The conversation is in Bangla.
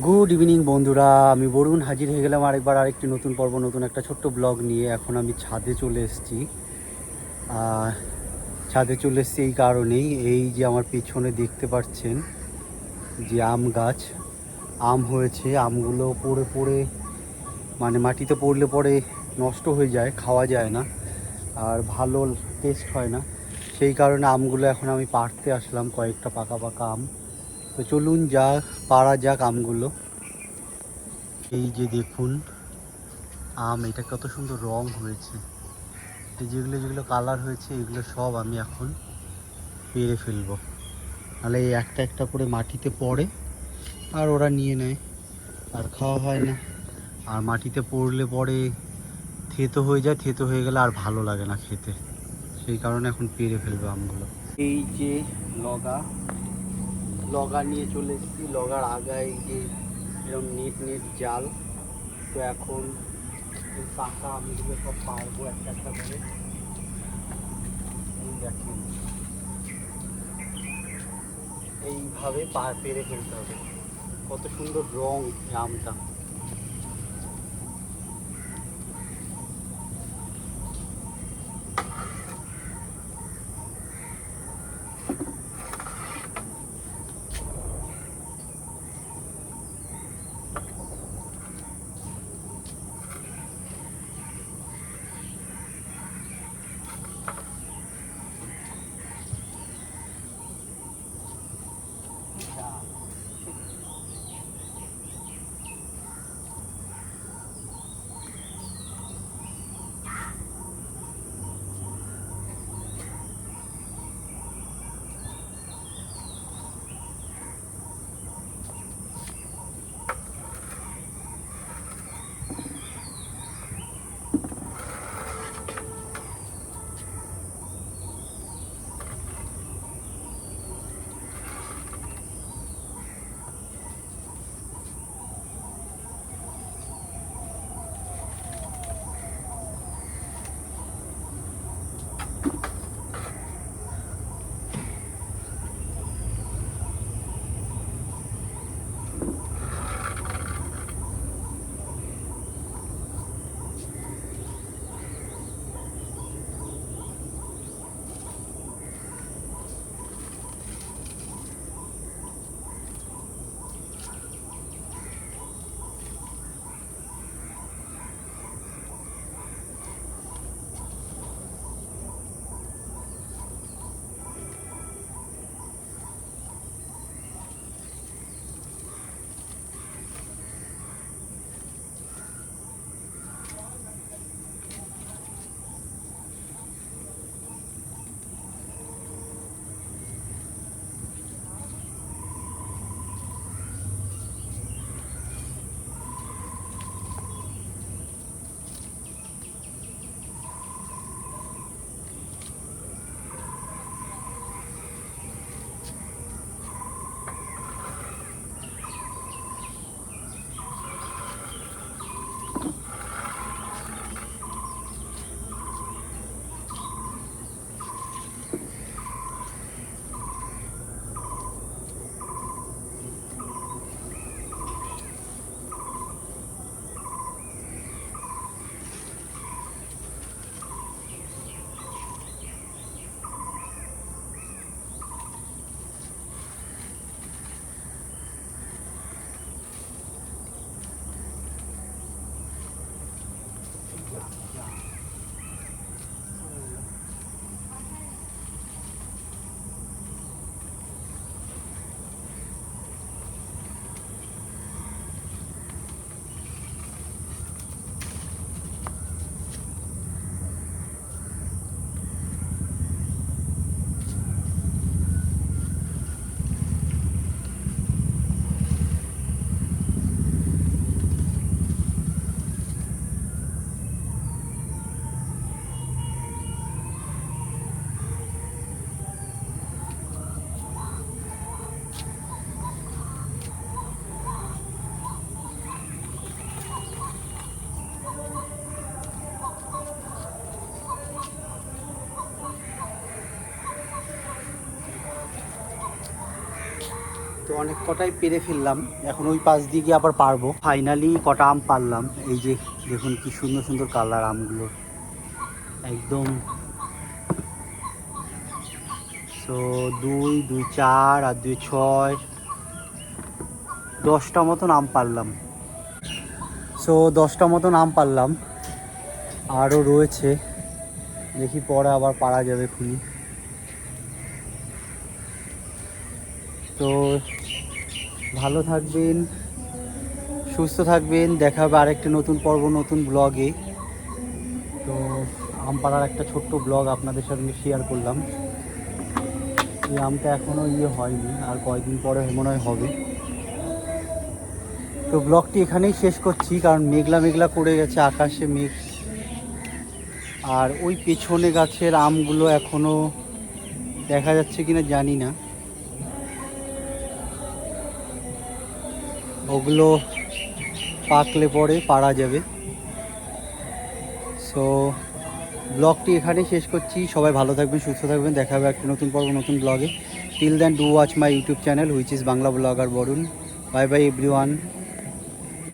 গুড ইভিনিং বন্ধুরা, আমি বরুণ হাজির হয়ে গেলাম আরেকবার আরেকটি নতুন পর্ব, নতুন একটা ছোট্ট ব্লগ নিয়ে। এখন আমি ছাদে চলে এসেছি। ছাদে চলে এসেছি এই কারণেই, এই যে আমার পেছনে দেখতে পাচ্ছেন যে আম গাছ, আম হয়েছে। আমগুলো পড়ে পড়ে মানে মাটিতে পড়লে পরে নষ্ট হয়ে যায়, খাওয়া যায় না, আর ভালো টেস্ট হয় না। সেই কারণে আমগুলো এখন আমি পাড়তে আসলাম, কয়েকটা পাকা পাকা আম। তো চলুন যা পাড়া যাক আমগুলো। এই যে দেখুন আম, এটা কত সুন্দর রং হয়েছে। এই যেগুলো যেগুলো কালার হয়েছে এগুলো সব আমি এখন পেরে ফেলবো, নাহলে এই একটা একটা করে মাটিতে পড়ে আর ওরা নিয়ে নেয়, আর খাওয়া হয় না। আর মাটিতে পড়লে পরে থেতো হয়ে যায়, থেতো হয়ে গেলে আর ভালো লাগে না খেতে। সেই কারণে এখন পেরে ফেলবো আমগুলো। এই যে লগা লগা নিয়ে চলে এসেছি, লগার আগায় এই যে এরকম নেট নেট জাল। তো এখন এই পাকা আমগুলো সব পারবো একটা একটা করে। এই দেখেন, এইভাবে পেরে ফেলতে হবে। কত সুন্দর রং এই আমটা। অনেক কটাই পেরে ফেললাম, এখন ওই পাশ দিয়ে গিয়ে আবার পারবো। ফাইনালি কটা আম পারলাম। এই যে দেখুন কি সুন্দর সুন্দর কালার আমগুলো, একদম। সো 2 2 4 আর 2 6, 10টা মতন আম পারলাম। সো 10টা মতন আম পারলাম, আরও রয়েছে, দেখি পরে আবার পারা যাবে খুনি। তো ভালো থাকবেন, সুস্থ থাকবেন, দেখা হবে আরেকটা নতুন পর্ব, নতুন ব্লগে। তো আম পাড়ার একটা ছোট্ট ব্লগ আপনাদের সঙ্গে শেয়ার করলাম। এই আমটা এখনও হয়নি, আর কয়েকদিন পরে মনে হয় হবে। তো ব্লগটি এখানেই শেষ করছি, কারণ মেঘলা মেঘলা করে গেছে, আকাশে মেঘ। আর ওই পেছনে গাছের আমগুলো এখনও দেখা যাচ্ছে কিনা জানি না, ওগুলো পাকলে পরে পারা যাবে। সো ব্লগটি এখানেই শেষ করছি। সবাই ভালো থাকবেন, সুস্থ থাকবেন, দেখা হবে একটা নতুন পর্ব, নতুন ব্লগে। Till then do watch my YouTube channel which is Bangla blogger Barun. Bye bye everyone.